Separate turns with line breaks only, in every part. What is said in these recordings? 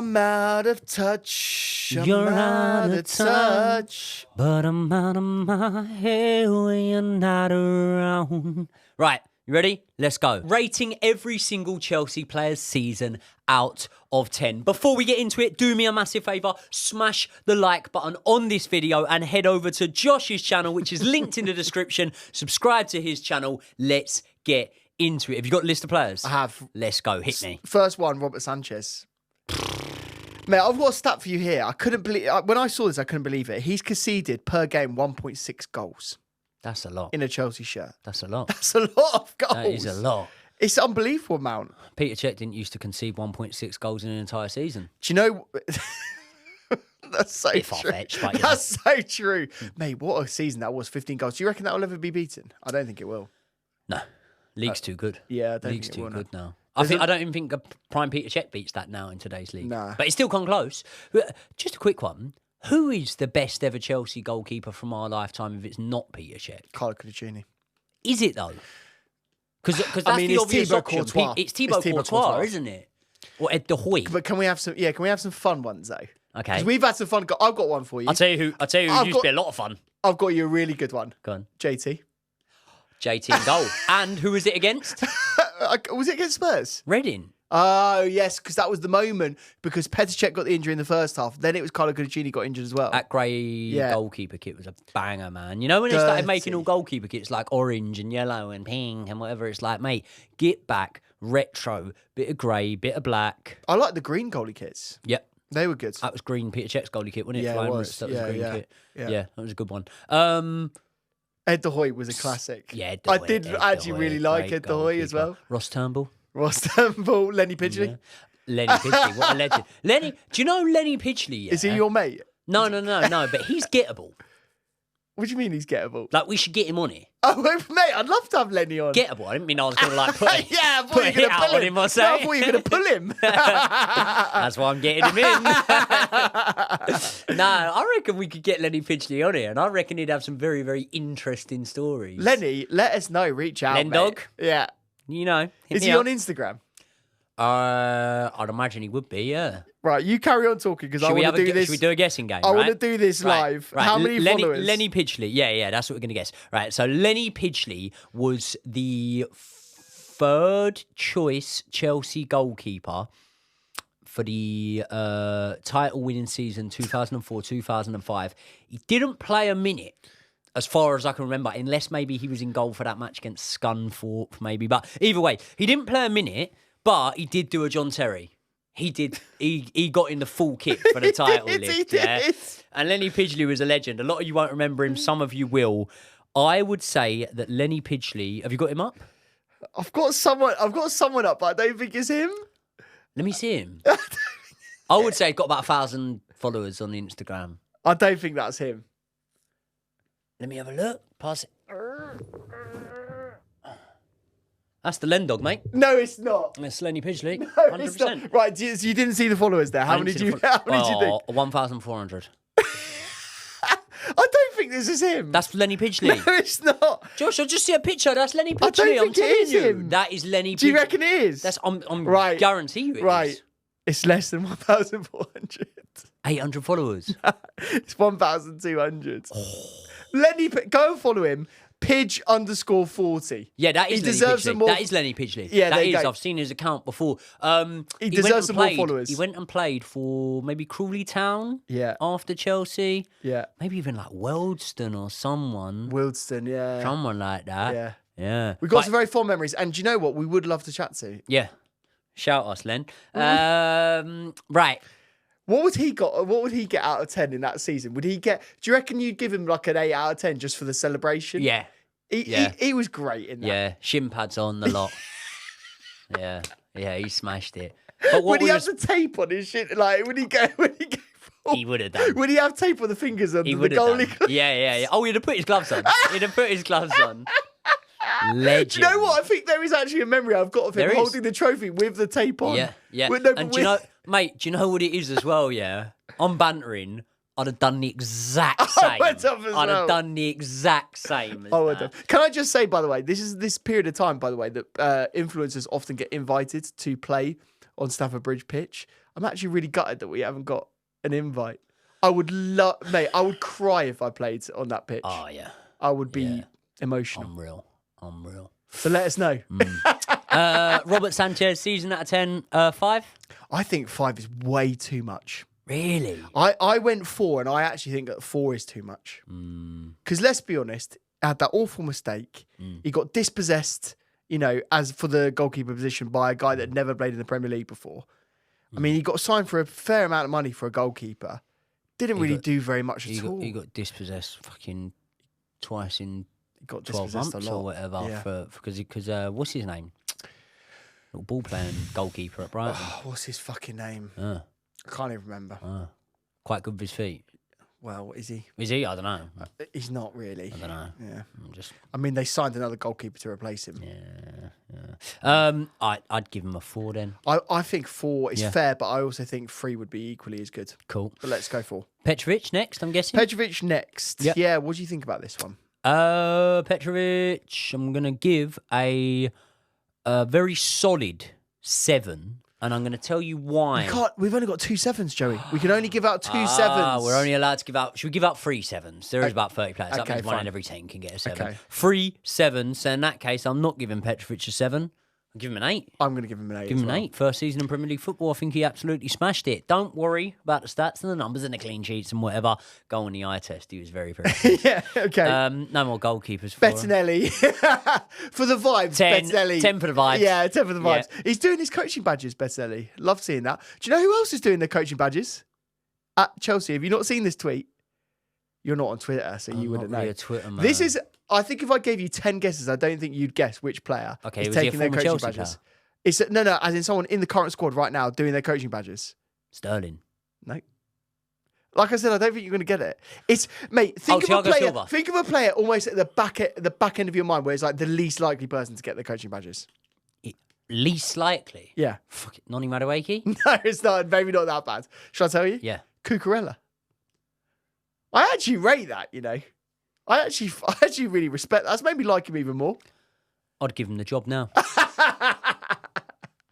I'm out of touch.
You're out of touch, but I'm out of my head when you're not around. Right, you ready? Let's go. Rating every single Chelsea player's season out of 10. Before we get into it, do me a massive favour, smash the like button on this video and head over to Josh's channel, which is linked in the description. Subscribe to his channel. Let's get into it. Have you got a list of players?
I have.
Let's go. Hit me.
First one, Robert Sanchez. Mate, I've got a stat for you here. I couldn't believe when I saw this. I couldn't believe it. He's conceded per game 1.6 goals.
That's a lot.
In a Chelsea shirt.
That's a lot.
That's a lot of goals.
That is a lot.
It's an unbelievable amount.
Peter Cech didn't used to concede 1.6 goals in an entire season.
Do you know? That's so true.
Far-fetched, but yeah.
That's so true. Mate, what a season that was. 15 goals. Do you reckon that will ever be beaten? I don't think it will.
No. League's too good.
Yeah, I don't
League's
think it
too
will,
good
no.
now. I don't even think a prime Peter Cech beats that now in today's league.
Nah.
But it's still come close. Just a quick one. Who is the best ever Chelsea goalkeeper from our lifetime if it's not Peter Cech?
Carlo Cudicini.
Is it though? Because that's
I mean,
the
it's
obvious
Thibaut
option.
Courtois.
It's Thibaut Courtois, isn't it? Or Ed De Hoy.
But can we have some? Yeah, can we have some fun ones though?
Okay.
Because we've had some fun. I've got one for you.
I'll tell you who used to be a lot of fun.
I've got you a really good one.
Go on.
JT.
JT in goal. And who was it against?
Was it against Spurs?
Reading.
Oh, yes, because that was the moment because Petr Cech got the injury in the first half. Then it was Carlo Cudicini got injured as well.
That grey goalkeeper kit was a banger, man. You know when they started making all goalkeeper kits like orange and yellow and pink and whatever, it's like, mate, get back, retro, bit of grey, bit of black.
I like the green goalie kits.
Yep.
They were good.
That was green Peter Cech's goalie kit, wasn't it?
Yeah,
Flying
it was.
Roots, that was a green kit.
Yeah.
That was a good one.
Ed De Hoy was a classic.
Yeah,
I did actually really like Ed De Hoy as well.
Ross Turnbull.
Ross Turnbull, Lenny Pidgley.
Yeah. Lenny Pidgley, what a legend. Lenny, do you know Lenny Pidgley? Yeah?
Is he your mate?
No, but he's gettable.
What do you mean he's gettable?
Like, we should get him on here.
Oh, mate, I'd love to have Lenny on.
Gettable? I didn't mean I was going to, like, put a,
yeah, I
put a hit out on him or something.
No, I thought you were going to pull him.
That's why I'm getting him in. No, I reckon we could get Lenny Pidgley on here, and I reckon he'd have some very, very interesting stories.
Lenny, let us know. Reach out, mate.
Dog?
Yeah.
You know.
Is he on Instagram?
I'd imagine he would be, yeah.
Right, you carry on talking because I want to do this.
Should we do a guessing game?
I want to do this live.
Right.
How many followers?
Lenny Pidgley. Yeah, that's what we're going to guess. Right, so Lenny Pidgley was the third choice Chelsea goalkeeper for the title-winning season 2004-2005. He didn't play a minute, as far as I can remember, unless maybe he was in goal for that match against Scunthorpe, maybe. But either way, he didn't play a minute, but he did do a John Terry. He did. He got in the full kit for the title list.
He did.
And Lenny Pidgley was a legend. A lot of you won't remember him. Some of you will. I would say that Lenny Pidgley. Have you got him up?
I've got someone up, but I don't think it's him.
Let me see him. I would say he's got about 1,000 followers on Instagram.
I don't think that's him.
Let me have a look. Pass it. That's the Len dog, mate.
No, it's not.
That's Lenny Pidgley.
No,
100%.
it's not. Right, so you didn't see the followers there. How many do you think?
1,400.
I don't think this is him.
That's Lenny Pidgley.
No, it's not.
Josh, I just see a picture. That's Lenny Pidgley.
I don't
I'm
think it
telling
is
you.
him.
That is Lenny Pidgley.
Do you reckon it is?
That's I'm
right.
guarantee you it
right.
is.
It's less than 1,400.
800 followers.
It's 1,200. Lenny, go and follow him. Pidge_40.
Yeah, that is
he
Lenny
deserves
Pidgley.
some more.
That is Lenny Pidgley.
Yeah,
that
you
is.
go.
I've seen his account before.
He deserves some more followers.
He went and played for maybe Crawley Town.
Yeah.
After Chelsea.
Yeah.
Maybe even like Wealdstone or someone.
Wildstone, yeah.
Someone like that.
Yeah.
Yeah.
We've got some very fond memories. And do you know what? We would love to chat to.
Yeah. Shout us, Len. Right.
What would he get out of 10 in that season? Do you reckon you'd give him like an 8 out of 10 just for the celebration?
Yeah.
He was great in that.
Yeah. Shin pads on a lot. Yeah. Yeah, he smashed it. But
Would he have the tape on his shit? Like, would he go
He would have done.
Would he have tape on the fingers under
He
the
would have
goalie?
done. Yeah. Oh, he'd have put his gloves on. He'd have put his gloves on. Legend.
Do you know what? I think there is actually a memory I've got of him
There is.
holding the trophy with the tape on.
Yeah.
And
do you know, mate, do you know what it is as well, yeah? I'm bantering. I'd have done the exact same.
went up as
I'd
well.
have done the exact same as that.
Can I just say, by the way, this is this period of time, by the way, that influencers often get invited to play on Stamford Bridge pitch. I'm actually really gutted that we haven't got an invite. I would love, mate. I would cry if I played on that pitch.
Oh yeah,
I would be emotional.
Unreal.
So let us know.
Robert Sanchez, season out of 10, 5.
I think 5 is way too much.
Really?
I went 4, and I actually think that 4 is too much. Because let's be honest, had that awful mistake. He got dispossessed, as for the goalkeeper position by a guy that had never played in the Premier League before. I mean, he got signed for a fair amount of money for a goalkeeper. Didn't really do very much at all.
He got dispossessed fucking twice in
He got
12
dispossessed
months
a lot.
or whatever because what's his name? Little ball playing goalkeeper at Brighton.
What's his fucking name? I can't even remember.
Quite good with his feet.
Well, is he?
Is he? I don't know.
He's not really.
I don't know.
Yeah. I mean, they signed another goalkeeper to replace him.
Yeah. I'd give him a 4 then.
I think 4 is fair, but I also think 3 would be equally as good.
Cool.
But let's go 4.
Petrovic next, I'm guessing.
Petrovic next.
Yep.
Yeah. What do you think about this one?
Petrovic, I'm gonna give a very solid 7. And I'm going to tell you why.
We've only got 2 7s, Joey. We can only give out 2 7s.
We're only allowed to give out. Should we give out 3 7s? There is about 30 players. That means one in every 10 can get a 7.
Okay.
3 7s. So in that case, I'm not giving Petrovic a 7. I'll give him an 8.
I'm going to give him an 8.
Give him an 8. First season in Premier League football. I think he absolutely smashed it. Don't worry about the stats and the numbers and the clean sheets and whatever. Go on the eye test. He was very, very good.
Yeah, okay.
No more goalkeepers for him.
Bettinelli. For the vibes,
10,
Bettinelli.
10 for the vibes.
Yeah, 10 for the vibes.
Yeah.
He's doing his coaching badges, Bettinelli. Love seeing that. Do you know who else is doing their coaching badges? At Chelsea. Have you not seen this tweet? You're not on Twitter, so you wouldn't know.
Really a Twitter man.
This is, I think if I gave you 10 guesses, I don't think you'd guess which player is
was he a
taking their
former
coaching
Chelsea
badges.
player?
It's no, as in someone in the current squad right now doing their coaching badges.
Sterling.
No. Like I said, I don't think you're going to get it. It's mate. Think of a
Thiago
player.
Silva.
Think of a player almost at the back end of your mind, where it's like the least likely person to get the coaching badges.
Least likely?
Yeah.
Fuck it. Noni Madueke?
No, it's not. Maybe not that bad. Shall I tell you?
Yeah.
Cucurella. I actually rate that. I actually really respect. That's made me like him even more.
I'd give him the job now.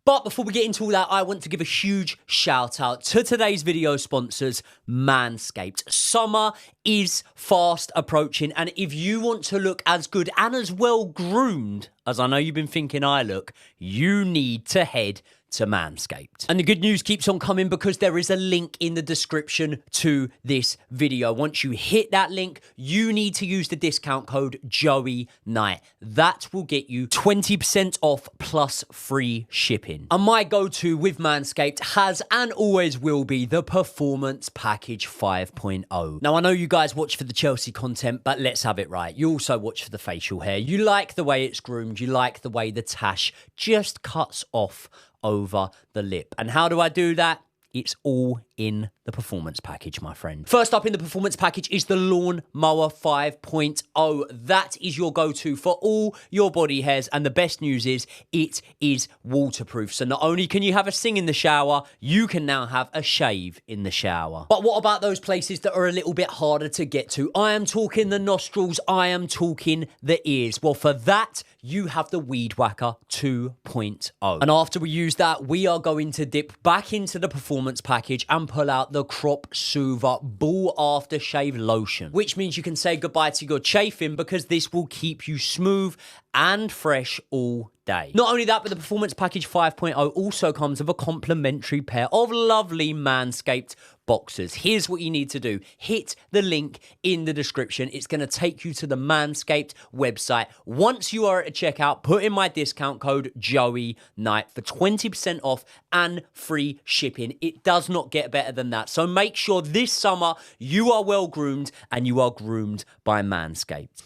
But before we get into all that, I want to give a huge shout out to today's video sponsors, Manscaped. Summer is fast approaching, and if you want to look as good and as well groomed as I know you've been thinking I look, you need to head to Manscaped. And the good news keeps on coming because there is a link in the description to this video. Once you hit that link, you need to use the discount code JoeyKnight. That will get you 20% off plus free shipping. And my go-to with Manscaped has and always will be the Performance Package 5.0. Now, I know you guys watch for the Chelsea content, but let's have it right. You also watch for the facial hair. You like the way it's groomed. You like the way the tash just cuts off over the lip. And how do I do that? It's all in the Performance Package, my friend. First up in the Performance Package is the Lawn Mower 5.0. That is your go-to for all your body hairs. And the best news is it is waterproof. So not only can you have a sing in the shower, you can now have a shave in the shower. But what about those places that are a little bit harder to get to? I am talking the nostrils. I am talking the ears. Well, for that, you have the Weed Whacker 2.0. And after we use that, we are going to dip back into the Performance Package and pull out the Crop Soother Ball Aftershave Lotion, which means you can say goodbye to your chafing because this will keep you smooth and fresh all day. Not only that, but the Performance Package 5.0 also comes with a complimentary pair of lovely Manscaped boxers. Here's what you need to do. Hit the link in the description. It's going to take you to the Manscaped website. Once you are at checkout, put in my discount code JoeyKnight for 20% off and free shipping. It does not get better than that. So make sure this summer you are well groomed and you are groomed by Manscaped.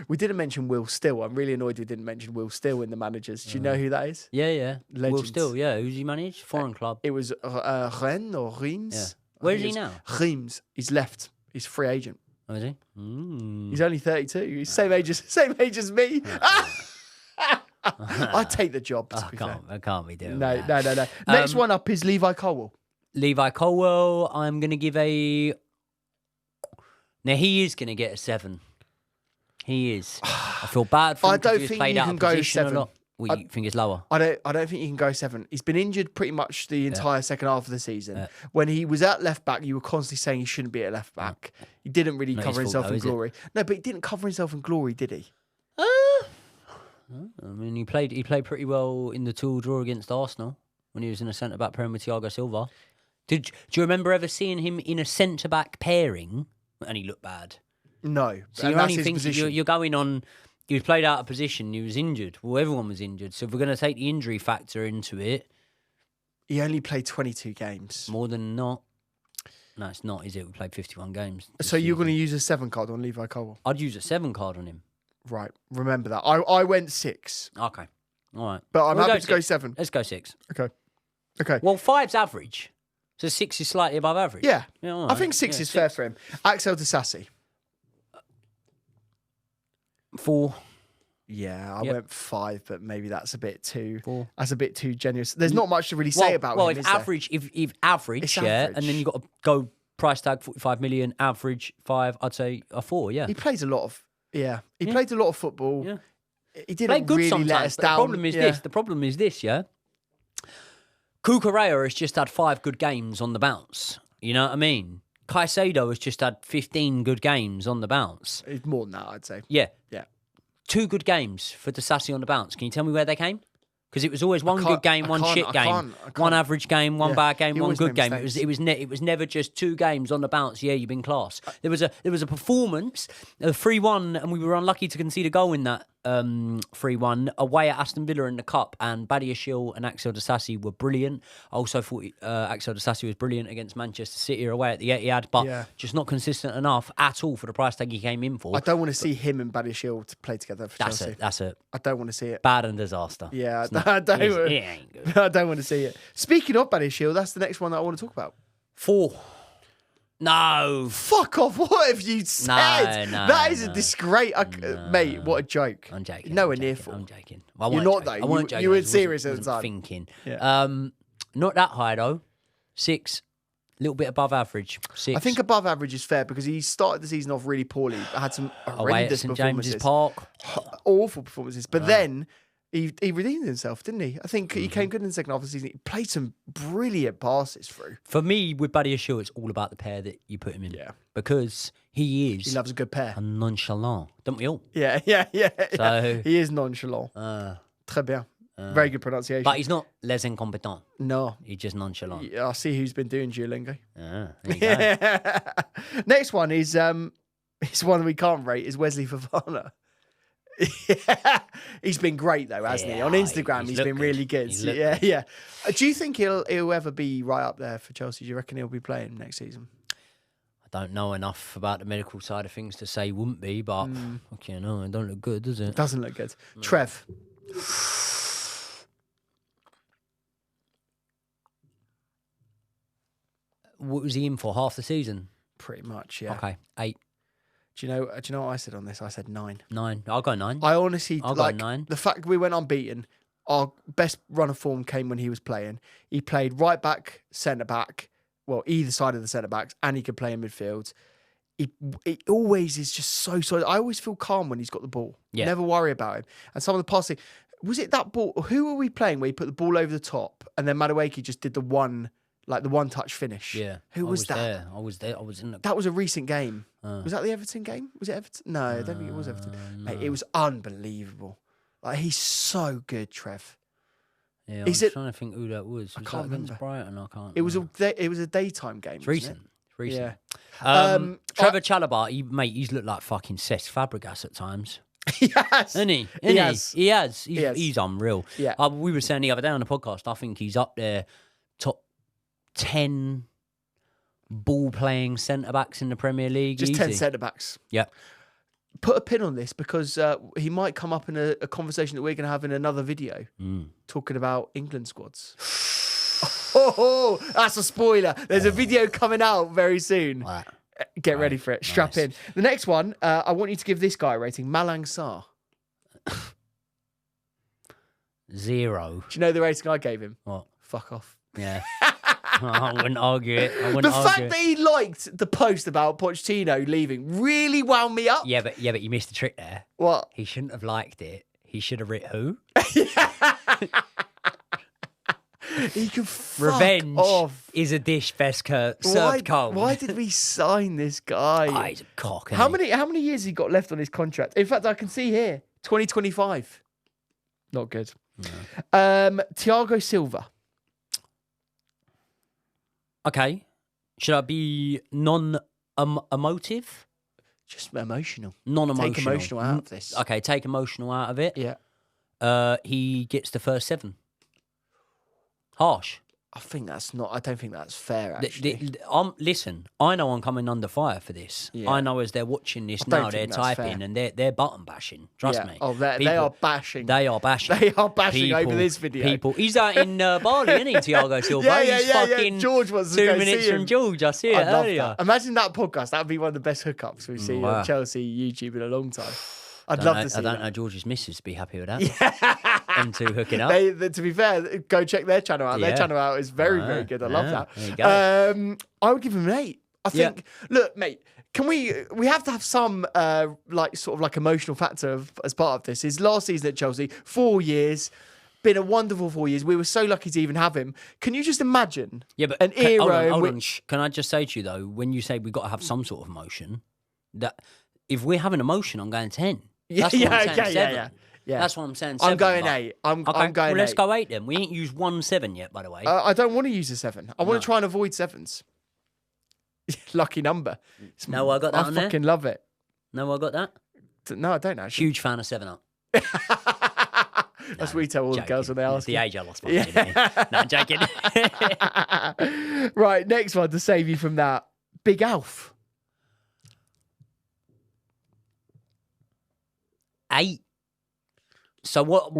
We didn't mention Will Still. I'm really annoyed we didn't mention Will Still in the managers. Do you know who that is?
Yeah.
Legend.
Will Still, yeah. Who's he managed? Foreign club.
It was Rennes or Reims.
Yeah. Where is he now?
Reims. He's left. He's free agent.
Oh, is he? Mm.
He's only 32. He's same age as me. I'd take the job.
I can't be doing
No.
that.
Next one up is Levi Colwill.
Levi Colwill, I'm going to give a... Now, he is going to get a 7. He is. I feel bad for him
I don't
because he was
think
played
you
out
can
of
go
position
7.
a lot. What you think is lower?
I don't think you can go 7. He's been injured pretty much the entire second half of the season. When he was at left back, you were constantly saying he shouldn't be at left back. He didn't really cover himself in glory. No, but he didn't cover himself in glory, did he?
I mean, he played pretty well in the 2-2 draw against Arsenal when he was in a centre back pairing with Thiago Silva. Do you remember ever seeing him in a centre back pairing and he looked bad?
No.
So you're only thinking you're going on. He was played out of position. He was injured. Well, everyone was injured. So if we're going to take the injury factor into it,
he only played 22 games.
More than not. No, it's not, is it? We played 51 games.
So you're going to use a 7 card on Levi Colwill?
I'd use a 7 card on him.
Right. Remember that. I went 6.
Okay. All right.
But I'm happy to go 7.
Let's go 6.
Okay.
Well, 5's average. So 6 is slightly above average.
Yeah.
Right.
I think 6 is fair for him. Axel Disasi.
4.
Yeah, I went 5, but maybe that's a bit too.
4.
That's a bit too generous. There's not much to really say about him.
Well, if average, and then you got to go price tag 45 million, average 5. I'd say a 4. Yeah,
he plays a lot of. Yeah, he played a lot of football.
Yeah,
he didn't really let us down.
The problem is this. The problem is this. Yeah, Cucurella has just had 5 good games on the bounce. You know what I mean? Caicedo has just had 15 good games on the bounce.
It's more than that, I'd say.
Yeah.
2
good games for Disasi on the bounce. Can you tell me where they came? Because it was always one good game, one shit game, one average game, one bad game, one good game. It was never just 2 games on the bounce. Yeah, you've been class. There was a performance, a 3-1, and we were unlucky to concede a goal in that 3-1 away at Aston Villa in the cup. And Badiashile and Axel Disasi were brilliant. I also thought Axel Disasi was brilliant against Manchester City away at the Etihad, but just not consistent enough at all for the price tag he came in for.
I don't want to see him and Badiashile to play together for Chelsea.
That's it.
I don't want to see it.
Bad and disaster.
Yeah, it ain't good. I don't want to see it. Speaking of Badiashile, that's the next one that I want to talk about.
4. No.
Fuck off. What have you said?
No,
that is a disgrace. Mate, what a joke.
I'm joking.
Nowhere near 4.
I'm joking. Well,
You're not, though. You weren't serious at the time.
Thinking.
Yeah.
Not that high, though. 6. A little bit above average. 6.
I think above average is fair because he started the season off really poorly. Had some horrendous
St.
performances.
James's Park.
Awful performances. But then he redeemed himself, didn't he? I think he came good in the second half of the season. He played some brilliant passes through.
For me, with Badiashile, it's all about the pair that you put him in.
Yeah.
Because he
loves a good pair.
A nonchalant. Don't we all?
Yeah.
So,
he is nonchalant. Très bien. Very good pronunciation.
But he's not les incompetents.
No.
He's just nonchalant.
Yeah, I see who's been doing Duolingo.
There you go.
Next one is it's one we can't rate, is Wesley Fofana. He's been great though, hasn't he? On Instagram, he's been really good. Yeah. Do you think he'll ever be right up there for Chelsea? Do you reckon he'll be playing next season?
I don't know enough about the medical side of things to say he wouldn't be, but okay, no, it don't look good, does it?
Doesn't look good. No. Trev.
What was he in for? Half the season?
Pretty much, yeah.
Okay, 8.
Do you know what I said on this? I said 9.
9. I'll go 9.
I honestly
I'll go 9.
The fact we went unbeaten. Our best run of form came when he was playing. He played right back, centre back, well, either side of the centre backs, and he could play in midfield. He always is just so. I always feel calm when he's got the ball.
Yeah.
Never worry about him. And some of the passing, was it that ball? Who were we playing where he put the ball over the top and then Madueke just did the one touch finish?
Yeah.
Who was that?
I was there. I was in the...
That was a recent game. Was that the Everton game? Was it Everton? No, I don't think it was Everton.
No.
Mate, it was unbelievable. Like, he's so good, Trev.
Yeah, I'm trying to think who that was.
I can't remember.
Brighton? I can't.
It was a daytime game.
It's recent.
It's recent.
Yeah. Trevor Chalobah, he's looked like fucking Cesc Fabregas at times.
He has.
Isn't he? He has. He's unreal.
Yeah.
We were saying the other day on the podcast, I think he's up there, top 10 ball-playing centre-backs in the Premier League.
Just
easy.
10 centre-backs.
Yeah.
Put a pin on this because he might come up in a conversation that we're going to have in another video talking about England squads. Oh, that's a spoiler. There's a video coming out very soon.
Right.
Get ready for it. Strap in. The next one, I want you to give this guy a rating. Malang Sarr.
0.
Do you know the rating I gave him?
What?
Fuck off.
Yeah. I wouldn't argue it.
The fact that he liked the post about Pochettino leaving really wound me up.
Yeah, but you missed the trick there.
What?
He shouldn't have liked it. He should have written who?
Yeah. He can fuck
Revenge
off.
is a dish best served cold.
Why did we sign this guy?
Oh, he's a cock.
How many years has he got left on his contract? In fact, I can see here 2025. Not good.
No.
Thiago Silva.
Okay. Should I be non-emotive?
Just emotional.
Non-emotional.
Take emotional out of this.
Okay, take emotional out of it.
Yeah.
He gets the first 7. Harsh.
I don't think that's fair, actually.
Listen, I know I'm coming under fire for this.
Yeah.
I know as they're watching this
I don't
now, they're
think that's
typing
fair.
and they're button bashing. Trust me.
Oh, they are bashing.
They are bashing.
They are bashing over this video.
He's out in Bali, isn't he, Thiago Silva?
Yeah.
He's fucking
George wants to
2
go
minutes
see
from
him.
George. I see it
I'd love
earlier.
that. Imagine that podcast. That would be one of the best hookups we've seen on Chelsea YouTube in a long time. I'd love to see
I don't
that.
know George's missus be happy with that. Them two hooking up.
To be fair, go check their channel out. Their channel out is very, very good. I love that.
There you go.
I would give him an 8. I think. Look, mate. Can we have to have some emotional factor as part of this? His last season at Chelsea, 4 years, been a wonderful 4 years. We were so lucky to even have him. Can you just imagine?
But
an era
hold
in
on.
which
Can I just say to you though, when you say we've got to have some sort of emotion, that if we're having emotion, I'm going 10. That's what I'm saying, 7. Yeah. That's what I'm saying. 7,
I'm going 8. I'm going
well,
8.
let's go 8 then. We ain't used 1 7 yet, by the way.
I don't want to use a 7. I want to try and avoid 7s. Lucky number.
No, I got that
I
on
fucking love it.
No, I got that.
No, I don't actually.
Huge fan of 7 Up.
That's what we tell all the girls when they ask.
The age I lost my virginity. No, I'm joking.
Right, next one to save you from that. Big Alf.
8. So what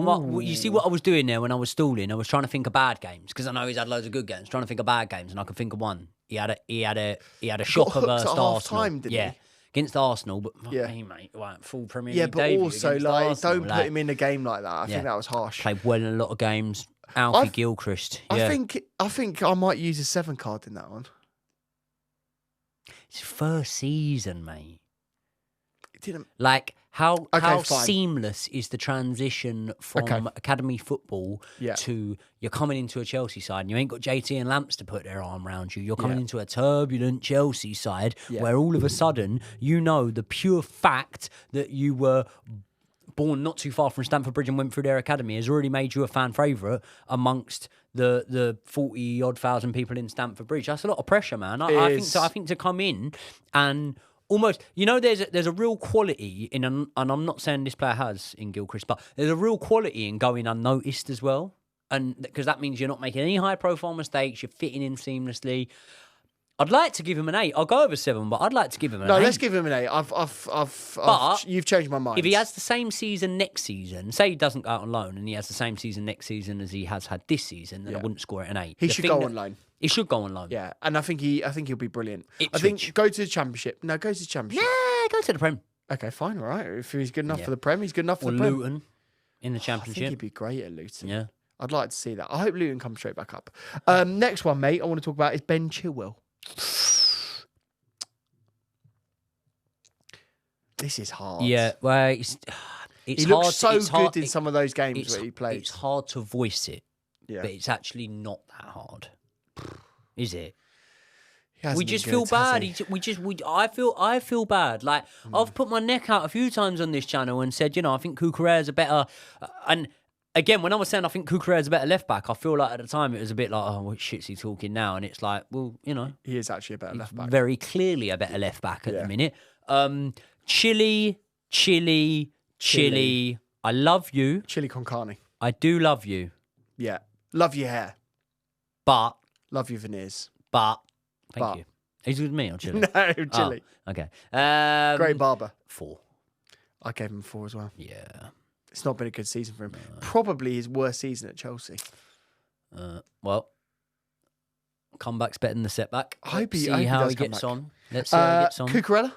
you see what I was doing there when I was stalling? I was trying to think of bad games because I know he's had loads of good games. Trying to think of bad games, and I could think of one. He had a shocker versus Arsenal.
Time, didn't he?
Against Arsenal, but
Yeah.
hey, mate, right, full Premier
Yeah,
League
but
debut
also
against
like
Arsenal,
don't put him in a game like that. I think that was harsh.
Played well in a lot of games. Alfie Gilchrist. Yeah.
I think I might use a 7 card in that one.
It's first season, mate.
It didn't.
Like how
fine.
seamless is the transition from academy football to you're coming into a Chelsea side and you ain't got JT and Lamps to put their arm around you. You're coming into a turbulent Chelsea side where all of a sudden you know the pure fact that you were born not too far from Stamford Bridge and went through their academy has already made you a fan favourite amongst the 40 odd thousand people in Stamford Bridge. That's a lot of pressure, man. I think to come in and almost, there's a real quality in, and I'm not saying this player has in Gilchrist, but there's a real quality in going unnoticed as well, and because that means you're not making any high profile mistakes, you're fitting in seamlessly. I'd like to give him an 8. I'll go over 7, but I'd like to give him an 8.
No, let's give him an 8. You've changed my mind.
If he has the same season next season, say he doesn't go out on loan and he has the same season next season as he has had this season, then I wouldn't score it an 8.
He should go on loan.
He should go on loan.
Yeah, and I think he'll be brilliant.
Ipswich.
I think go to the Championship. No, go to the Championship.
Yeah, go to the Prem.
Okay, fine, all right. If he's good enough for the Prem, he's good enough for the Prem.
Luton in the
I
Championship.
think he'd be great at Luton.
Yeah.
I'd like to see that. I hope Luton comes straight back up. Next one, mate, I want to talk about is Ben Chilwell. This is hard.
Yeah, well, it's
he
hard.
looks so
it's
good
hard,
in some of those games where he plays.
It's hard to voice it,
Yeah.
but it's actually not that hard, is it?
He hasn't
We
been
just
good,
feel
has
bad.
he?
I feel bad. Like I've put my neck out a few times on this channel and said, I think Cucurella's a better. And again, when I was saying I think Cucurella's a better left back, I feel like at the time it was a bit like, oh, what shit's he talking now? And it's like, well,
He is actually a better left back.
very clearly a better left back at
Yeah.
the minute. Chili. I love you.
Chili con carne.
I do love you,
Yeah. Love your hair.
but
Love your veneers.
thank you. He's with me or Chili?
No, Chili.
Oh, okay.
Great barber.
4.
I gave him 4 as well.
Yeah.
It's not been a good season for him. Probably his worst season at Chelsea.
Well, comeback's better than the setback.
I hope he
see how
does
he
come
gets
back.
on. Let's see how he gets on.
Cucurella?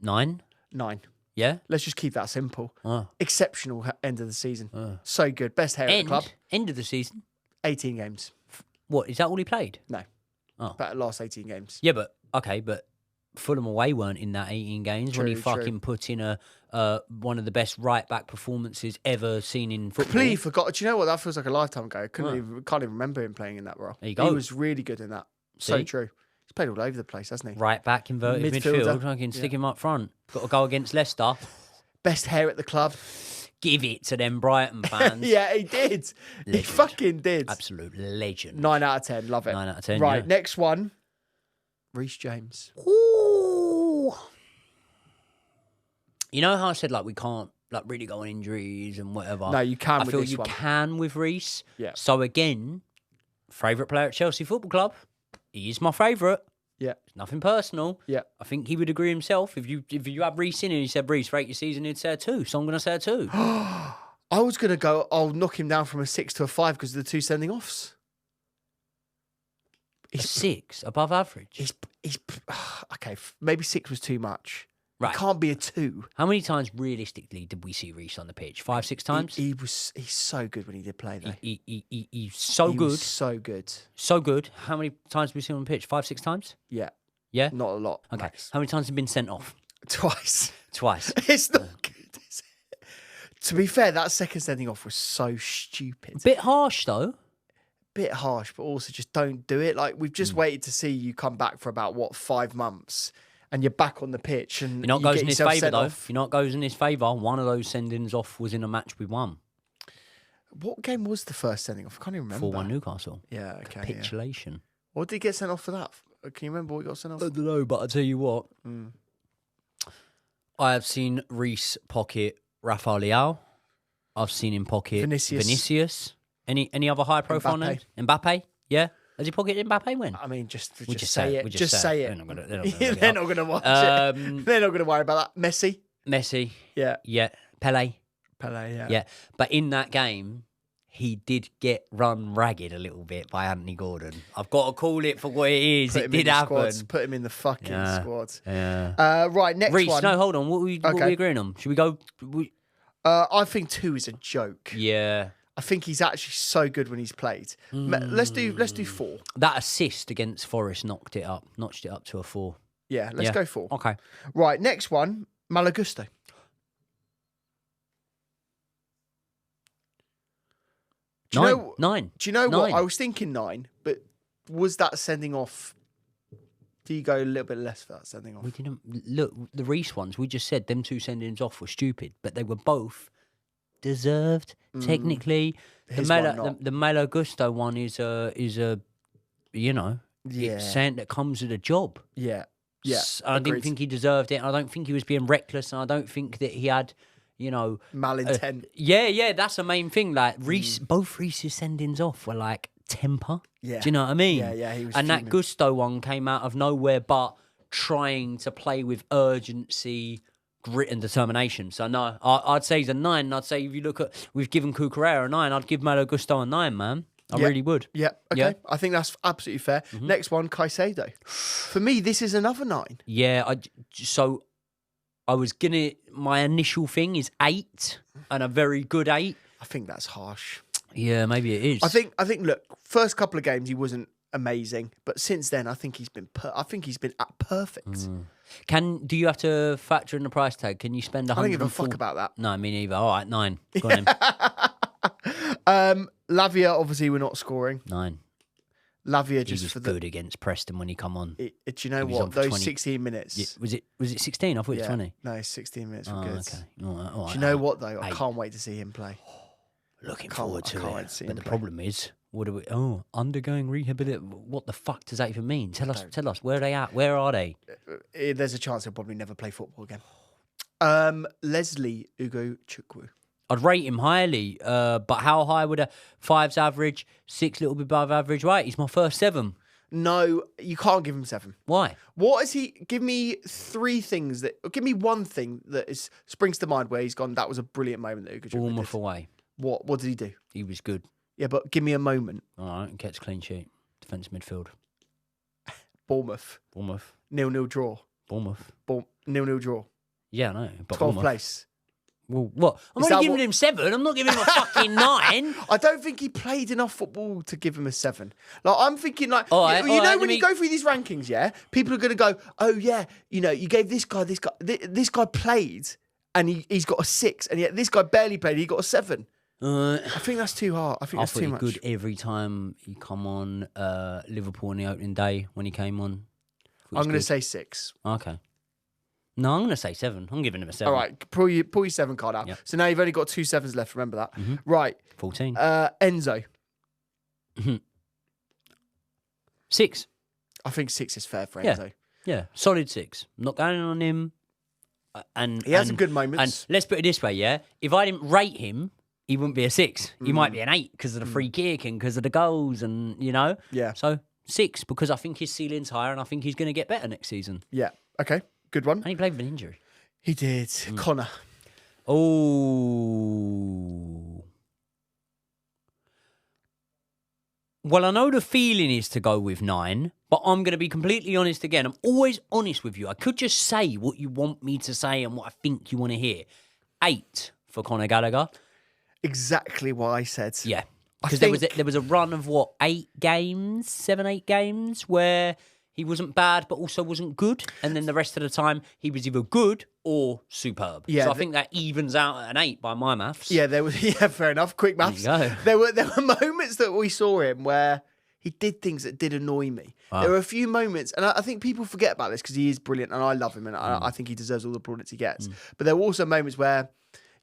9.
9.
Yeah.
Let's just keep that simple.
Oh.
Exceptional end of the season. So good. Best hair at the club.
End of the season.
18 games.
What is that? All he played?
No.
Oh.
About the last 18 games.
Yeah, but okay, but Fulham away weren't in that 18 games when he
True,
fucking put in a one of the best right back performances ever seen in football.
Completely forgot. Do you know what? That feels like a lifetime ago.
Right.
Can't even remember him playing in that role.
There you go.
He was really good in that. So
See?
true. He's played all over the place, hasn't he?
Right back, inverted
Midfielder.
midfield. I can stick him up front. Got to go against Leicester.
Best hair at the club.
Give it to them Brighton fans.
Yeah, he did. He
Legend.
fucking did.
Absolute legend.
9 out of 10. Love it.
9 out of 10.
Right,
yeah.
next one. Reece James.
Ooh. You know how I said like we can't like really go on injuries and whatever.
No, you can
I
with
feel
this
you
one.
can with Reece.
Yeah.
So again, favourite player at Chelsea Football Club. He is my favourite.
Yeah.
It's nothing personal.
Yeah.
I think he would agree himself. If you had Reece in and he said Reece, rate your season, he'd say a 2. So I'm going to say a 2.
I was going to go, I'll knock him down from a 6 to a 5 because of the 2 sending offs.
A 6 above average.
He's okay, maybe 6 was too much.
Right.
It can't be a 2.
How many times realistically did we see Reece on the pitch? 5, 6 times.
He's so good when he did play though.
He's so
He
good.
was so good.
So good. How many times have we seen him on the pitch? 5, 6 times?
Yeah.
Yeah?
Not a lot.
Okay.
Max.
How many times have been sent off?
Twice.
Twice.
It's not good, is it? To be fair, that second sending off was so stupid.
Bit harsh though.
Bit harsh, but also just don't do it. Like we've just waited to see you come back for about 5 months, and you're back on the pitch, and
You know what
you
goes
get
in his
yourself
favour
sent
though?
off.
You know what goes in his favour? One of those sendings off was in a match we won.
What game was the first sending off? I can't even remember.
4-1 Newcastle.
Yeah, okay. Yeah.
Capitulation.
What did he get sent off for that? Can you remember what he got sent off?
I don't know, but I'll tell you what. I have seen Reece pocket Rafael Leao. I've seen him pocket Vinicius. Any other high profile
Mbappe.
names? Mbappe? Yeah. Has he pocketed Mbappe when?
I mean, just
We
say it.
We
Just say it.
They're not gonna
They're not going to watch it. They're not going to worry about that. Messi?
Messi.
Yeah.
Yeah. Pele.
Pele, yeah.
Yeah. But in that game, he did get run ragged a little bit by Anthony Gordon. I've got to call it for what it is.
Put
It
him
did
in the
happen.
squads. Put him in the fucking
Yeah.
squad.
Yeah.
Right, next
Reece,
one.
no, hold on. What are we agreeing on? Should we go?
I think 2 is a joke.
Yeah.
I think he's actually so good when he's played. Let's do 4.
That assist against Forest notched it up to a 4.
Yeah, let's go 4.
Okay.
Right, next one, Malagusto. Do you know?
9.
Do you know what?
9.
I was thinking 9, but was that sending off? Do you go a little bit less for that sending off?
We didn't look the Reece ones. We just said them 2 sendings off were stupid, but they were both deserved technically.
His one not.
The Malo Gusto one is a you know
Yeah.
it's saying that comes with a job.
Yeah, yeah.
I didn't
agreed.
think he deserved it. I don't think he was being reckless, and I don't think that he had
malintent.
Yeah, that's the main thing. Like Reece, both Reece's sendings off were like temper.
Yeah.
Do you know what I mean?
Yeah, he was
And that
fuming.
Gusto one came out of nowhere, but trying to play with urgency, grit, and determination. So no, I'd say he's a 9. And I'd say if you look at, we've given Cucurella a 9. I'd give Malo Gusto a 9, man. I really would.
Yeah, okay.
Yeah.
I think that's absolutely fair. Next one, Caicedo. For me, this is another 9.
Yeah, so I was gonna. My initial thing is 8, and a very good 8.
I think that's harsh.
Yeah, maybe it is.
I think. Look, first couple of games he wasn't amazing, but since then I think he's been. At perfect.
Do you have to factor in the price tag? Can you spend 100?
I don't give a fuck about that.
No, me neither. All right, 9. Go on then.
Lavia, obviously, we're not scoring.
9.
Lavia
He
just
was
for the.
good against Preston when he come on.
Do you know
He was on
what?
for
Those
20.
16 minutes.
Yeah, was it 16? I thought it was 20.
No, 16 minutes were
Oh,
good.
okay. All right,
Do you know what though? I
8.
can't wait to see him play.
Looking
I
forward to
can't wait
it.
to see
But
him
the
play.
problem is, what do we? Oh, undergoing rehabilitation. What the fuck does that even mean? Tell us. Where are they at? Where are they?
There's a chance he'll probably never play football again. Leslie Ugo Chukwu.
I'd rate him highly, but how high would a 5's average, 6 little bit above average? Right, he's my first 7.
No, you can't give him 7.
Why?
What is he? Give me 3 things give me one thing that springs to mind where he's gone. That was a brilliant moment that Ugo Chukwu
Bournemouth
did.
away.
What did he do?
He was good.
Yeah, but give me a moment.
All right, gets clean sheet. Defence midfield.
Bournemouth. 0-0 draw.
Bournemouth.
0-0 draw.
Yeah, I know. But
12th
Bournemouth,
place.
Well, what? I'm
Is
only
that
giving
what-
him 7. I'm not giving him a fucking 9.
I don't think he played enough football to give him a 7. Like, I'm thinking, like,
All right,
you know,
let
when
me-
you go through these rankings, yeah, people are going to go, oh, yeah, you know, you gave this guy, this guy played and he's got a 6, and yet this guy barely played, he got a 7. I think that's too hard. I think
I
that's
thought
too
he
much.
good every time he come on Liverpool on the opening day when he came on.
I'm going to say 6.
Okay. No, I'm going to say 7. I'm giving him a 7.
All right, pull your 7 card out.
Yep.
So now you've only got 2 7s left, remember that. Right.
14.
Enzo.
6.
I think 6 is fair for
Yeah.
Enzo.
Yeah, solid 6. Not going on him. And
He has some good
And
moments.
let's put it this way, yeah? If I didn't rate him, he wouldn't be a 6. He might be an 8 because of the free kick and because of the goals and, you know?
Yeah.
So 6 because I think his ceiling's higher and I think he's going to get better next season.
Yeah. Okay. Good one.
And he played with an injury.
He did. Connor.
Oh. Well, I know the feeling is to go with 9, but I'm going to be completely honest again. I'm always honest with you. I could just say what you want me to say and what I think you want to hear. 8 for Conor Gallagher.
Exactly what I said.
Yeah.
I
Because
think
there was a run of, 8 games, 7, 8 games, where he wasn't bad but also wasn't good. And then the rest of the time, he was either good or superb.
Yeah,
So I think that evens out at an 8 by my maths.
Yeah, there was. Yeah, fair enough. Quick maths.
There you go.
There were moments that we saw him where he did things that did annoy me.
Wow.
There were a few moments, and I think people forget about this because he is brilliant, and I love him, and I think he deserves all the plaudits he gets. But there were also moments where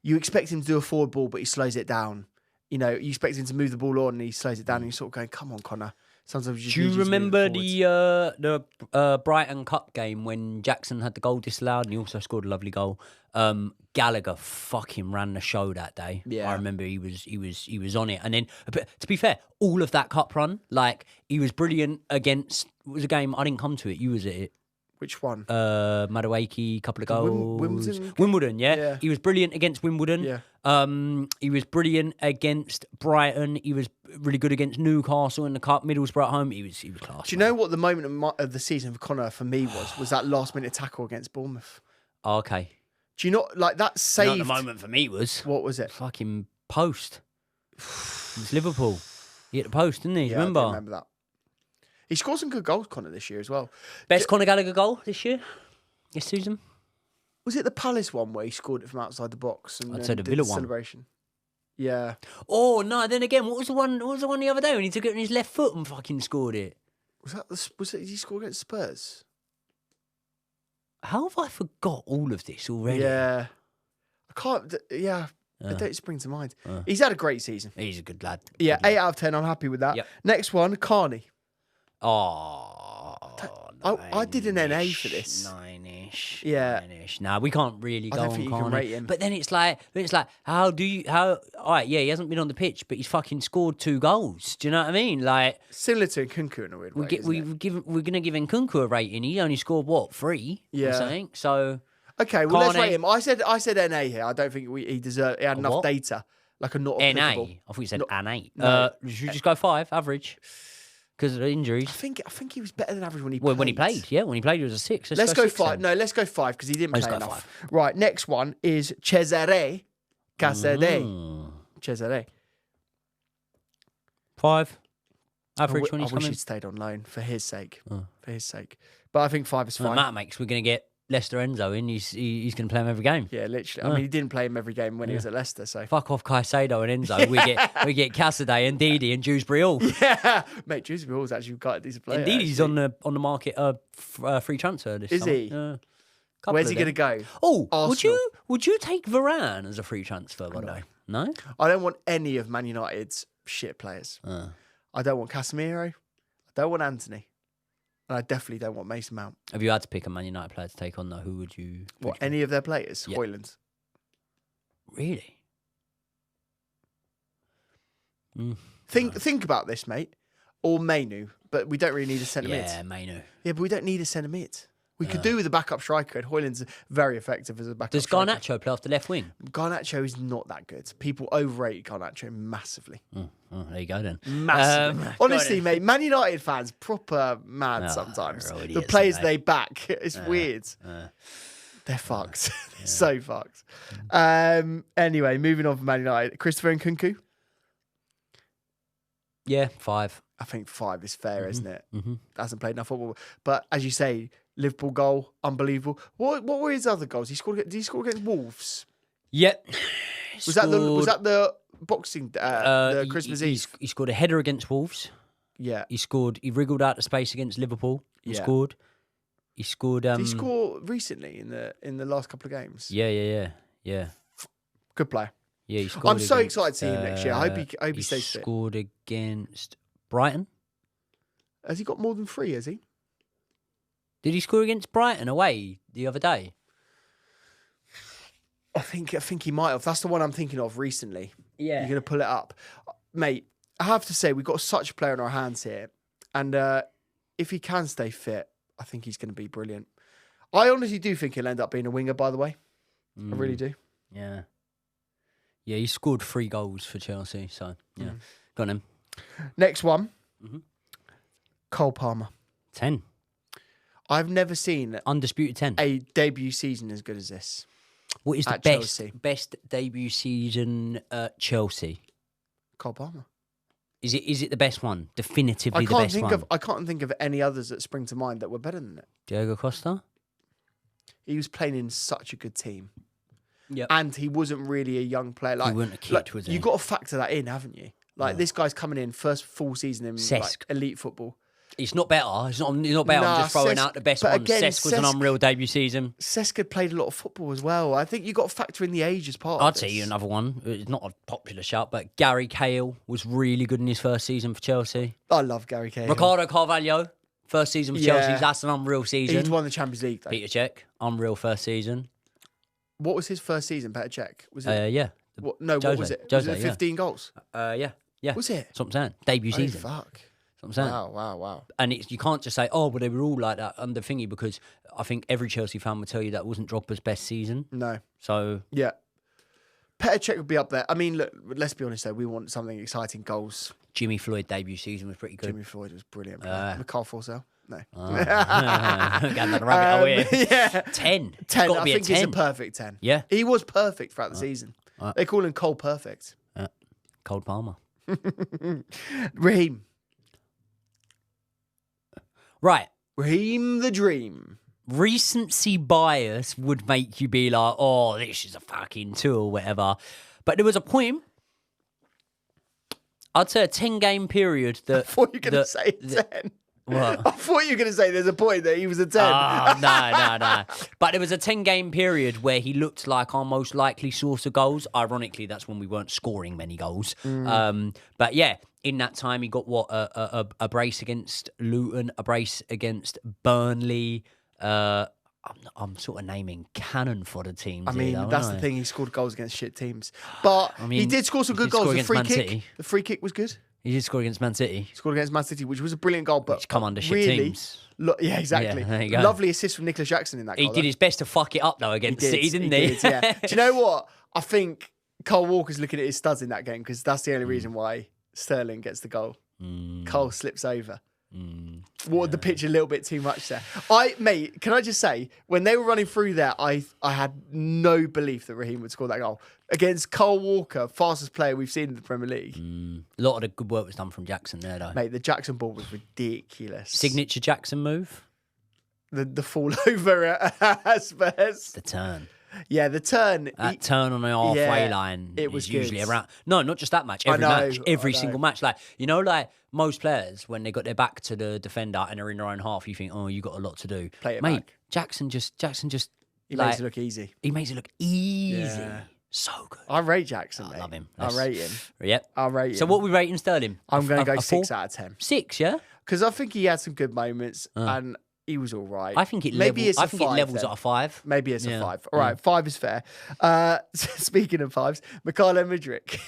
you expect him to do a forward ball, but he slows it down. You know, you expect him to move the ball on, and he slows it down, and you're sort of going, "Come on, Connor." Sometimes you just
Do
need
you
to move it
remember
forwards.
the Brighton Cup game when Jackson had the goal disallowed and he also scored a lovely goal? Gallagher fucking ran the show that day.
Yeah.
I remember he was on it. And then, but to be fair, all of that cup run, like he was brilliant against. It was a game I didn't come to it. You was at it.
Which one?
Madueke, couple of goals.
Wimbledon?
Wimbledon, yeah?
Yeah.
He was brilliant against Wimbledon.
Yeah.
He was brilliant against Brighton. He was really good against Newcastle in the cup. Middlesbrough at home. He was class.
Do you know what the moment of the season for Connor for me was that last minute tackle against Bournemouth?
Oh, okay.
Do you not like that
You
saved?
know what the moment for me was?
What was it?
Fucking post. It's Liverpool. He hit the post, didn't he?
Yeah, I
Remember?
do remember that. He scored some good goals, Connor, this year as well.
Best Conor Gallagher goal this year? This season?
Was it the Palace one where he scored it from outside the box and
I'd
then
say the
did
Villa one.
celebration? Yeah.
Oh, no, then again, what was the one the other day when he took it on his left foot and fucking scored it?
Was it? Did he score against Spurs?
How have I forgot all of this already?
Yeah. I can't. Yeah. It don't spring to mind. He's had a great season.
He's a good lad.
Yeah,
Good lad.
8 out of 10. I'm happy with that.
Yep.
Next one, Carney.
Oh,
I did an NA for this.
9-ish.
Yeah.
9-ish. Nah, we can't really
I
go
don't
on
think you can
Carney.
rate him.
But then it's like, all right, yeah, he hasn't been on the pitch, but he's fucking scored 2 goals. Do you know what I mean? Like,
Similar to Nkunku in a weird way.
we're going to give Nkunku a rating. He only scored, what, 3?
Yeah.
Or something? So,
Okay, well, let's
Carney-
rate him. I said NA here. I don't think he deserved. He had enough
what?
data. Like a not
NA.
applicable.
I thought you said
Not-
an 8.
No.
Should we just go 5, average? Because of the injuries.
I think he was better than average when he
Well,
played.
when he played, yeah. When he played, he was a 6.
Let's go
6
5.
then.
No, let's go 5 because he didn't
Let's
play
go
enough.
5.
Right, next one is Cesare Casade.
Mm.
Cesare.
5.
I
Average when he's
wish
coming.
he'd stayed on loan for his sake.
Oh.
For his sake. But I think 5 is
Well,
fine.
that makes we're going to get Leicester Enzo in. He's going to play him every game.
Yeah, literally. I mean, he didn't play him every game when he was at Leicester, so.
Fuck off Caicedo and Enzo. We get Cassidy and Didi and Dewsbury all.
Yeah, mate, Dewsbury Hall's actually quite a decent player.
And Didi's
actually.
on the market free transfer this
Is
summer.
he?
Yeah. Couple
Where's
of
he going to
them.
go?
Oh,
Arsenal.
would you take Varane as a free transfer? By the way, no.
I don't want any of Man United's shit players. I don't want Casemiro. I don't want Anthony. And I definitely don't want Mason Mount.
Have you had to pick a Man United player to take on though? Who would you?
What, any of their players?
Yeah.
Hoyland.
Really?
Think about this, mate. Or Mainu, but we don't really need a centre mid.
Yeah, Mainu.
Yeah, but we don't need a centre mid. We could do with a backup striker, and Hoyland's very effective as a backup
Does
striker.
Garnacho play off the left wing?
Garnacho is not that good. People overrate Garnacho massively.
Oh, there you go then.
Massively. Honestly, mate, Man United fans, proper mad
Oh,
sometimes.
they're all
The
idiots,
players
aren't they?
they back, it's weird. They're fucked. They're so fucked. Anyway, moving on from Man United. Christopher Nkunku.
Yeah, 5.
I think 5 is fair, isn't it? Hasn't played enough football. But as you say, Liverpool goal, unbelievable. What were his other goals? Did he score against Wolves?
Yep.
Was that the boxing the Christmas Eve?
He scored a header against Wolves.
Yeah.
He wriggled out the space against Liverpool and scored. He scored
Did he score recently in the last couple of games?
Yeah.
Good player.
Yeah, he scored.
I'm so excited to see him next year. I hope he stays fit.
He scored against Brighton.
Has he got more than 3, has he?
Did he score against Brighton away the other day?
I think he might have. That's the one I'm thinking of recently.
Yeah.
You're going to pull it up. Mate, I have to say, we've got such a player in our hands here. And if he can stay fit, I think he's going to be brilliant. I honestly do think he'll end up being a winger, by the way. I really do.
Yeah. Yeah, he scored 3 goals for Chelsea. So, yeah. Got him.
Next one. Cole Palmer.
10.
I've never seen
Undisputed 10.
a debut season as good as this.
What is the
Chelsea.
best debut season at Chelsea?
Cole Palmer.
Is it the best one? Definitively the best one?
I can't think of any others that spring to mind that were better than it.
Diego Costa?
He was playing in such a good team.
Yeah.
And he wasn't really a young player.
He wasn't a kid, was he?
You've got to factor that in, haven't you? This guy's coming in, first full season in elite football.
It's not better. He's not better. I'm just throwing out the best one.
Again,
Cesc was an unreal debut season.
Cesc had played a lot of football as well. I think you've got to factor in the age as part of
I'd
this.
say you another one. It's not a popular shout, but Gary Cahill was really good in his first season for Chelsea.
I love Gary Cahill.
Ricardo Carvalho, first season for Chelsea. That's an unreal season.
He'd won the Champions League, though.
Peter Cech, unreal first season.
What was his first season, Petr Cech? Was it?
Yeah.
What was it?
Jose,
was it 15 goals?
Yeah.
Was it?
That's what I'm saying. Debut
Holy
season.
fuck.
That's what I'm saying.
Wow.
And you can't just say, oh, well, they were all like that under thingy, because I think every Chelsea fan would tell you that wasn't Drogba's best season.
No.
So...
Yeah. Petr Cech would be up there. I mean, look, let's be honest, though. We want something exciting, goals.
Jimmy Floyd debut season was pretty good.
Jimmy Floyd was brilliant. Mikhail Forsell? No.
Got that rabbit hole here.
Yeah.
10.
10.
I
think he's a perfect 10.
Yeah.
He was perfect throughout the season. They call him Cole Perfect.
Cole Palmer.
Raheem.
Right.
Raheem the Dream.
Recency bias would make you be like, oh, this is a fucking 2 or whatever. But there was a point, I'd say a 10-game period that...
I thought you were going to say 10.
What?
I thought you were going to say there's a point that he was a 10.
No. But there was a 10-game period where he looked like our most likely source of goals. Ironically, that's when we weren't scoring many goals. But yeah, in that time, he got a brace against Luton, a brace against Burnley. I'm sort of naming cannon for the teams.
I mean,
though,
that's the thing. He scored goals against shit teams. But he did score some good goals. The free kick was good.
He did score against Man City.
He scored against Man City, which was a brilliant goal. But
which come under shit
really,
teams.
Yeah, exactly.
Yeah, there you go.
Lovely assist from Nicholas Jackson in that goal.
He did his best to fuck it up, though, against City, didn't he?
Did, yeah. Do you know what? I think Cole Walker's looking at his studs in that game, because that's the only reason why Sterling gets the goal. Cole slips over. Watered the pitch a little bit too much there. Mate, can I just say, when they were running through there, I had no belief that Raheem would score that goal. Against Cole Walker, fastest player we've seen in the Premier League.
A lot of the good work was done from Jackson there, though.
Mate, the Jackson ball was ridiculous.
Signature Jackson move?
The fall over at Spurs.
The turn.
Yeah, the turn.
That turn on the halfway line
it was
usually
good.
around. No, not just that match. Every single match. Like, like most players, when they got their back to the defender and they're in their own half, you think, oh, you got a lot to do.
Play it
Mate,
back.
Jackson just.
He makes it look easy.
He makes it look easy.
Yeah.
So good.
I rate Jackson, mate.
I love him.
I rate him.
Yep.
I rate him.
So what are we rating Sterling?
I'm going to go
a
6
4?
out of 10.
6, yeah?
Because I think he had some good moments and he was all right.
I think it
levels
at a 5.
Maybe it's a 5. All right, 5 is fair. Speaking of 5s, Mudryk and Madueke.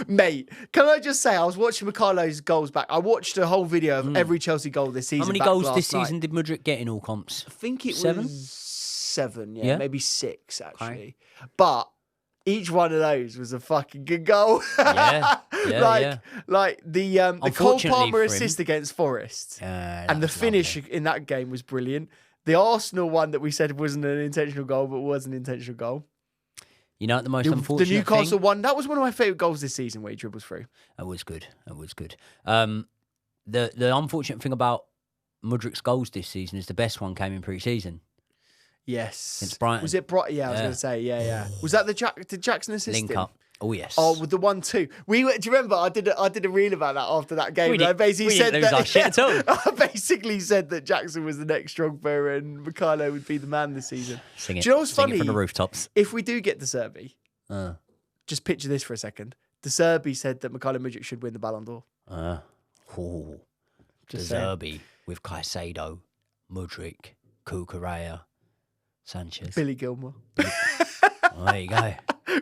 Mate, can I just say, I was watching Mikhail's goals back. I watched a whole video of every Chelsea goal this season.
How many goals this season did Mudryk get in all comps?
I think it
7?
was 7,
Yeah?
maybe 6, actually. Okay. But each one of those was a fucking good goal. Like the Cole Palmer assist against Forest. And the finish in that game was brilliant. The Arsenal one that we said wasn't an intentional goal, but was an intentional goal.
You know, the most unfortunate
The Newcastle
thing?
one, that was one of my favourite goals this season where he dribbles through.
That was good. The unfortunate thing about Mudryk's goals this season is the best one came in pre-season.
Yes.
Against Brighton.
Was it Brighton? Yeah, I was going to say, yeah. Was that did Jackson assist
Link
him?
up. Oh, yes.
Oh, with the 1-2. Do you remember? I did a reel about that after that game.
We
I basically said
didn't lose our shit at all.
I basically said that Jackson was the next strong player and Mikhailo would be the man this season.
Sing it.
Do you know what's
Sing
funny?
it from the rooftops.
If we do get De Zerbi, just picture this for a second. De Zerbi said that Mikhailo Mudryk should win the Ballon d'Or.
De Zerbi with Caicedo, Mudryk, Cucurella, Sanchez.
Billy Gilmore.
Oh, there you go.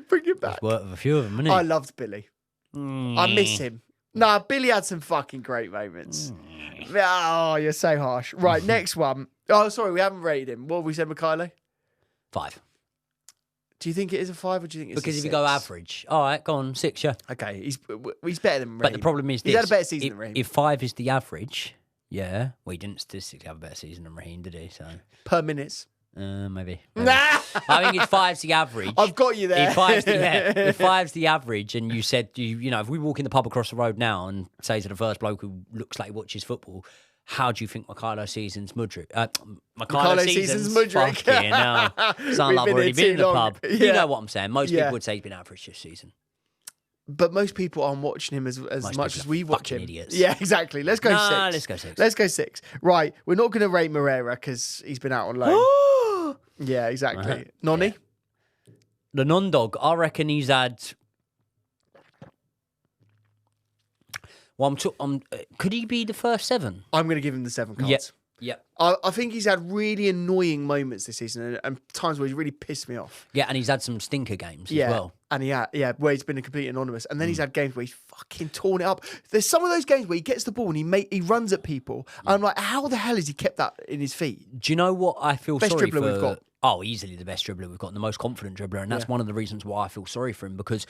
Bring it back.
Worked with a few of them, isn't
I
he?
loved Billy. I miss him. Nah, Billy had some fucking great moments. Oh, you're so harsh. Right, next one. Oh, sorry, we haven't rated him. What have we said, Mikhailo?
5.
Do you think it is a 5 or do you think it's
Because
a
if
6?
you go average, all right, go on, 6, yeah.
Okay, he's better than Raheem.
But the problem is
he's
this.
had a better season than Raheem.
If 5 is the average, yeah. Well, he didn't statistically have a better season than Raheem, did he? So
Per minutes.
maybe.
Nah!
I think it's 5's the average.
I've got you there.
If 5's the average, and you said, you know, if we walk in the pub across the road now and say to the first bloke who looks like he watches football, how do you think Mikhailo season's Mudryk? Mikhailo season's
Mudryk.
Fucking hell. Sound like I've already been in the pub.
Yeah.
You know what I'm saying. Most people would say he's been average this season.
But most people aren't watching him as much as we watch him.
Idiots.
Yeah, exactly. Let's go 6.
Let's go 6.
Let's go 6. Right, we're not going to rate Moreira because he's been out on loan. Yeah, exactly.
Uh-huh.
Noni?
Yeah. The non-dog, I reckon he's had... Well, could he be the first 7?
I'm going to give him the 7 cards.
Yep.
I think he's had really annoying moments this season and times where he's really pissed me off.
Yeah, and he's had some stinker games as well.
And where he's been a complete anonymous. And then he's had games where he's fucking torn it up. There's some of those games where he gets the ball and he runs at people. And I'm like, how the hell has he kept that in his feet?
Do you know what I feel
Best
sorry
dribbler
for?
we've got.
Oh, easily the best dribbler we've got, and the most confident dribbler, and that's one of the reasons why I feel sorry for him, because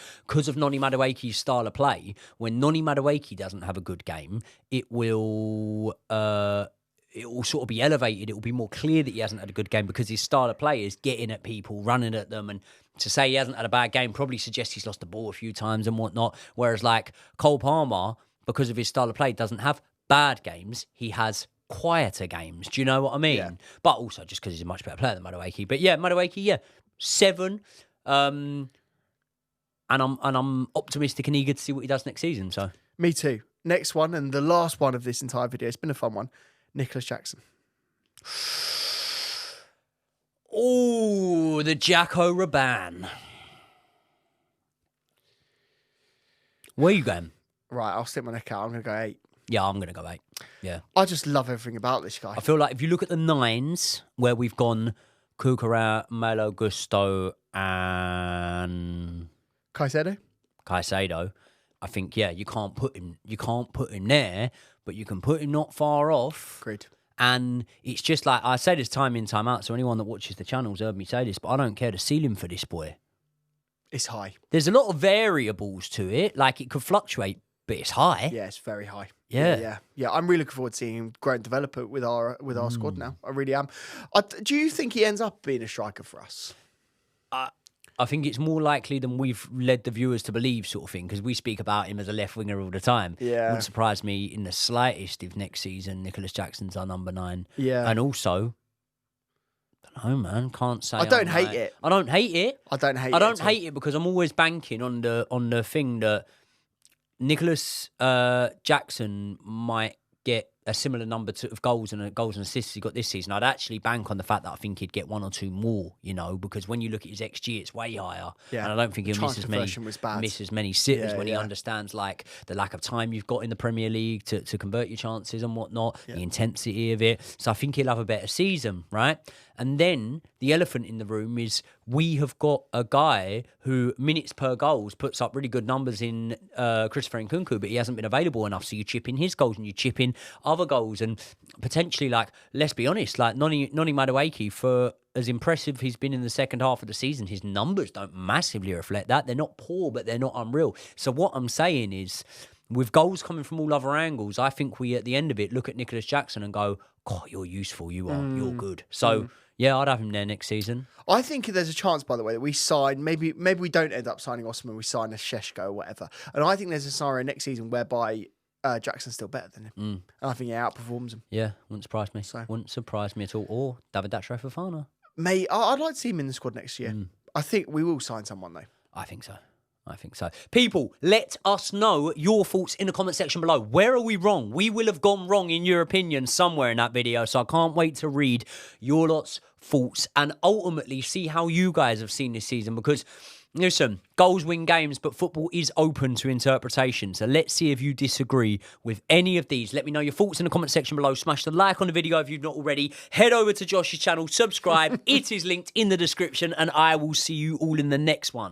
of Noni Madueke's style of play. When Noni Madueke doesn't have a good game, it will sort of be elevated. It will be more clear that he hasn't had a good game because his style of play is getting at people, running at them, and to say he hasn't had a bad game probably suggests he's lost the ball a few times and whatnot. Whereas like Cole Palmer, because of his style of play, doesn't have bad games. He has quieter games. Do you know what I mean? Yeah. But also just because he's a much better player than Madueke. But yeah, Madueke, 7. And I'm optimistic and eager to see what he does next season. So
me too. Next one and the last one of this entire video. It's been a fun one. Nicholas Jackson.
Oh, the Jacko Raban. Where are you going?
Right, I'll stick my neck out. I'm going to go 8.
Yeah, I'm going to go 8. Yeah.
I just love everything about this guy.
I feel like if you look at the 9s, where we've gone Cucurella, Malo Gusto, and Caicedo, I think, you can't put him there, but you can put him not far off.
Agreed.
And it's just like, I say this time in, time out, so anyone that watches the channel's heard me say this, but I don't care the ceiling for this boy.
It's high.
There's a lot of variables to it. Like, it could fluctuate, but it's high.
Yeah, it's very high.
Yeah.
I'm really looking forward to seeing him grow and develop it with our squad now. I really am. Do you think he ends up being a striker for us?
I think it's more likely than we've led the viewers to believe, sort of thing, because we speak about him as a left winger all the time.
Yeah.
Wouldn't surprise me in the slightest if next season Nicholas Jackson's our number 9.
Yeah.
And also, I don't know, man, can't say.
I don't hate it.
I don't hate it.
I don't hate it.
I don't hate it because I'm always banking on the thing that Nicholas Jackson might get a similar number of goals and assists he got this season. I'd actually bank on the fact that I think he'd get 1 or 2 more, because when you look at his XG, it's way higher. Yeah. And I don't think he'll miss as many sitters when he understands like the lack of time you've got in the Premier League to convert your chances and whatnot, the intensity of it. So I think he'll have a better season, right? And then the elephant in the room is we have got a guy who minutes per goals puts up really good numbers in Christopher Nkunku, but he hasn't been available enough. So you chip in his goals and you chip in other goals, and potentially, like, let's be honest, like Noni Madueke, for as impressive he's been in the second half of the season, his numbers don't massively reflect that. They're not poor, but they're not unreal. So what I'm saying is, with goals coming from all other angles, I think we, at the end of it, look at Nicholas Jackson and go, God, you're useful. You are. You're good. So, yeah, I'd have him there next season.
I think there's a chance, by the way, that we sign, maybe we don't end up signing Osman, we sign a Sheshko or whatever. And I think there's a scenario next season whereby Jackson's still better than him. And I think he outperforms him.
Yeah, wouldn't surprise me. Wouldn't surprise me at all. Or David Datro Fofana.
Mate, I'd like to see him in the squad next year. I think we will sign someone, though.
I think so. People, let us know your thoughts in the comment section below. Where are we wrong? We will have gone wrong in your opinion somewhere in that video. So I can't wait to read your lot's thoughts and ultimately see how you guys have seen this season. Because, listen, goals win games, but football is open to interpretation. So let's see if you disagree with any of these. Let me know your thoughts in the comment section below. Smash the like on the video if you've not already. Head over to Josh's channel, subscribe. It is linked in the description, and I will see you all in the next one.